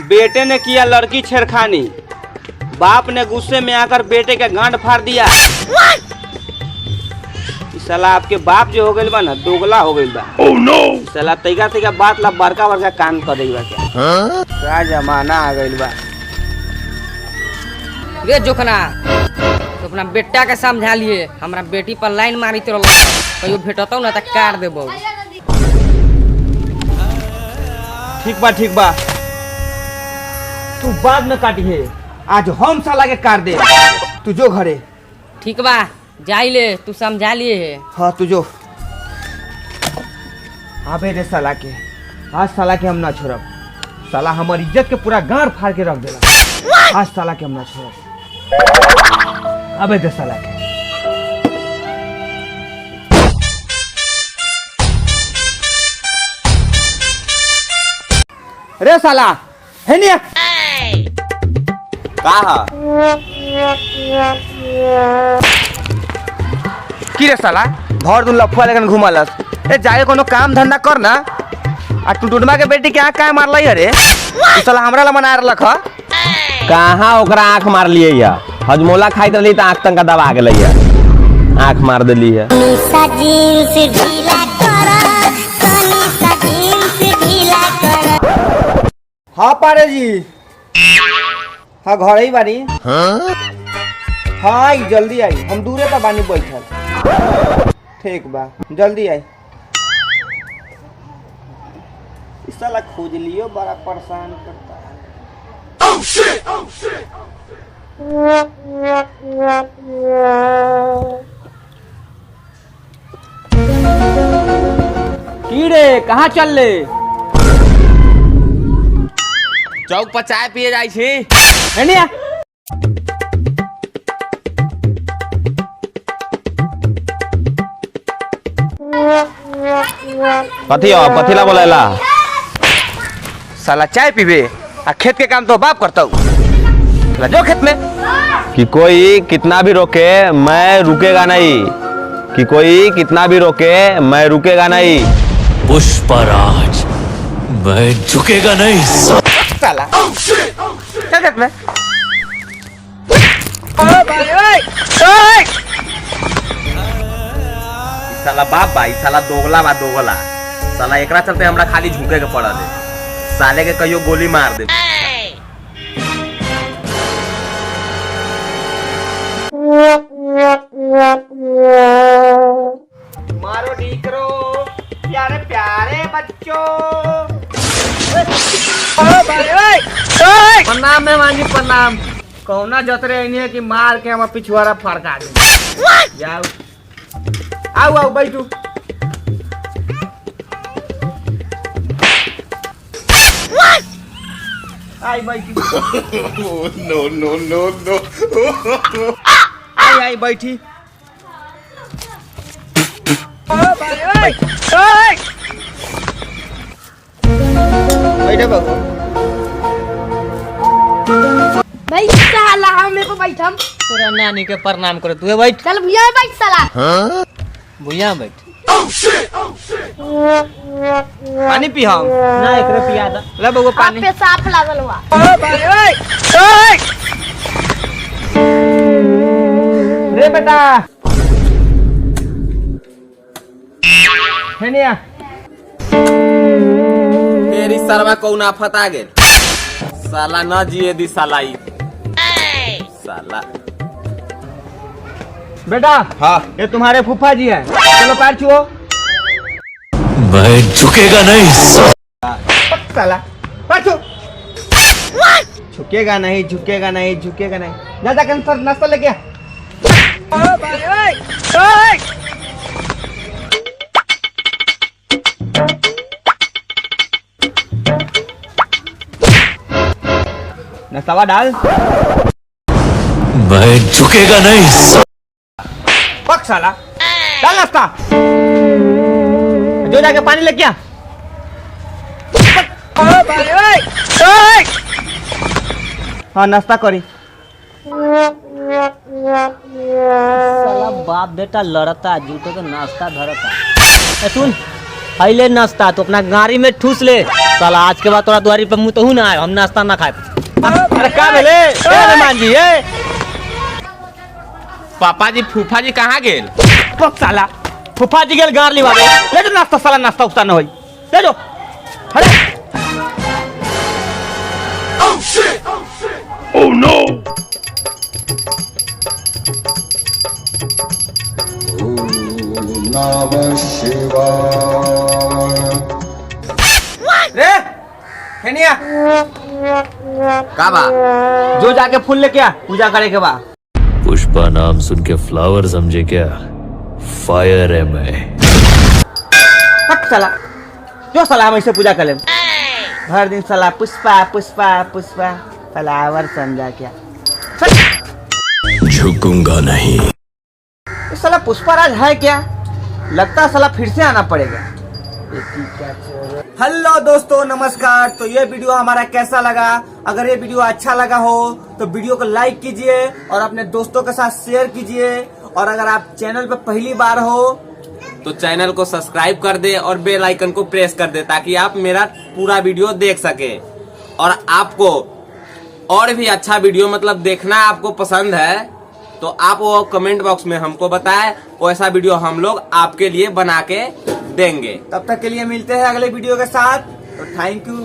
बेटे ने किया लड़की छेड़खानी, बाप ने गुस्से में आकर बेटे का गांड फाड़ दिया। साला आपके बाप जो हो गइल बा ना दोगला हो गइल बा। oh, no! साला तैका तैका बात ला बड़का बड़का कान कर देगा क्या जमाना आ गइल बा। रे जोखना तो अपना बेटा के समझा लिए, हमरा बेटी पर लाइन मारी तो कहियो भेटतौ ना त काट देबो। ठीक बा तू बाद में काटी है, आज हम साला के काट दे। तू जो घरे। ठीक बा जाई ले, तू समझा लिए है। हाँ तू जो। अबे रे साला के, आज साला के हम ना छोड़ब। साला हमारी इज्जत के पूरा गांड फाड़ के रख देला। आज साला के हम ना छोड़ब। अबे रे साला के। रे साला है नहीं कहा की रे साला भर दून लफुआ लेकिन घुमलस। ए जाके कोनो काम धंधा कर ना। आ टुटुनमा के बेटी के आँख काहे मारलई अरे? तू साला हमरा ला मना रहलक ह। कहाँ ओकरा आँख मार लिए या हजमोला खाइत रही तो आँख तंका दबा गेलै या, आँख मार देली है। हाँ पारे जी, हाँ घर ही बानी। हाँ आई जल्दी आई, हम दूरे पर बानी बैठल। ठीक बा जल्दी आई। इस साला खोज लियो, बड़ा परेशान करता है। oh, shit, oh, shit. कीड़े कहाँ चल ले? चौक पर चाय पिए जाई छी। एनिया पथिला बोलेला। साला चाय पीबे आ खेत के काम तो बाप करता हूँ। जो खेत में कि कोई कितना भी रोके मैं रुकेगा नहीं, कि कोई कितना भी रोके मैं रुकेगा नहीं। पुष्पराज मैं झुकेगा नहीं साला। चल खेत में। साला बाप भाई साला दोगला बा दोगला। साला एकरा चलते हमरा खाली झुके के पड़ल है। साले के कहियो गोली मार दे। मारो डीकरो प्यारे प्यारे बच्चों। प्रणाम मेहमान जी प्रणाम। कौना जतरे इन्हें कि मार के हम पिछुआरा फड़का दे। जाओ आओ आओ बैठू। आई बैठी। नो आई बैठी। बैठे बाबू। भाई साला हमें को बैठम। तोरा नानी के प्रणाम करे, तू बैठ। चल भैया बैठ साला। भैया बैठ। पानी पी हम ना एकरे पिया दा। ले बबू पानी। पे साफ लागल हुआ। रे बेटा हेनिया तेरी सरवा कौन आफत आ गेल। साला न जिए दी साला ई साला। बेटा हाँ ये तुम्हारे फूफा जी हैं, चलो पैर छुओ। मैं झुकेगा नहीं साला पैर छू। झुकेगा नहीं झुकेगा नहीं झुकेगा नहीं। जा जा कैंसर नाश्ता लेके आ। नाश्ता डाल। मैं झुकेगा नहीं पक साला डाल नाश्ता। जो जाके पानी लेके आ। हाँ नाश्ता करी। साला बाप बेटा लड़ता जूते के नाश्ता धरता। सुन ले नाश्ता तो अपना गाड़ी में ठूस ले साला। आज के बाद तोरा द्वारी पे मुँह तो ना आए, हम नाश्ता ना खाए। अरे का भेले मान जी ये पापा जी फूफा जी कहाँ गेल? पक साला फूफा जी गेल गार लिवावे। ले जो नाश्ता साला, नाश्ता उस्ता न होई, ले जो। अरे रे हेनिया का बा? जो जाके फूल लेके आ, पूजा करे के बा। पुष्पा नाम सुन के फ्लावर समझे क्या? फायर है मैं। हट साला, जो साला हम ऐसे पूजा कर ले हर दिन साला पुष्पा पुष्पा पुष्पा फ्लावर समझा क्या? झुकूंगा नहीं। इस साला पुष्पराज है क्या? लगता है साला फिर से आना पड़ेगा। हेलो दोस्तों नमस्कार। तो ये वीडियो हमारा कैसा लगा? अगर ये वीडियो अच्छा लगा हो तो वीडियो को लाइक कीजिए और अपने दोस्तों के साथ शेयर कीजिए। और अगर आप चैनल पर पहली बार हो तो चैनल को सब्सक्राइब कर दे और बेल आइकन को प्रेस कर दे ताकि आप मेरा पूरा वीडियो देख सके। और आपको और भी अच्छा वीडियो मतलब देखना आपको पसंद है तो आप वो कमेंट बॉक्स में हमको बताएं, वैसा वीडियो हम लोग आपके लिए बना के देंगे। तब तक के लिए मिलते हैं अगले वीडियो के साथ। तो थैंक यू।